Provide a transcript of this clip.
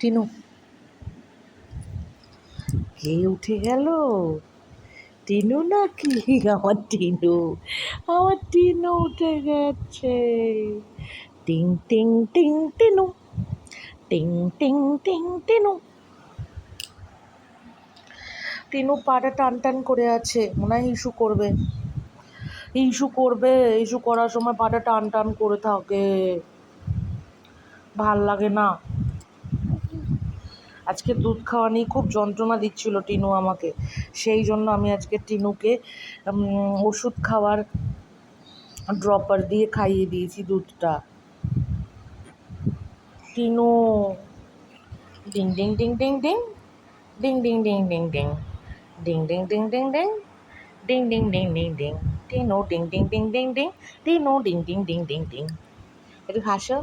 টিনু, কে উঠে গেল? টিনু নাকি? আমার টিনু, আমার টিনু উঠে গেছে। টিং টিং টিং টিনু, টিং টিং টিং টিনু। টিনু পাটা টান টান করে আছে, মনে হয় ইস্যু করবে। ইস্যু করার সময় পাটা টান টান করে থাকে, ভাল লাগে না। আজকে দুধ খাওয়া নিয়ে খুব যন্ত্রণা দিচ্ছিল টিনু আমাকে, সেই জন্য আমি আজকে টিনুকে ওষুধ খাওয়ার ড্রপার দিয়ে খাইয়ে দিয়েছি দুধটা। Tinu, ding ding ding ding ding, ding ding ding ding ding, ding ding ding ding ding, ding ding ding ding ding, Tinu ding ding ding ding ding, Tinu ding ding ding ding ding. একটু হাসো।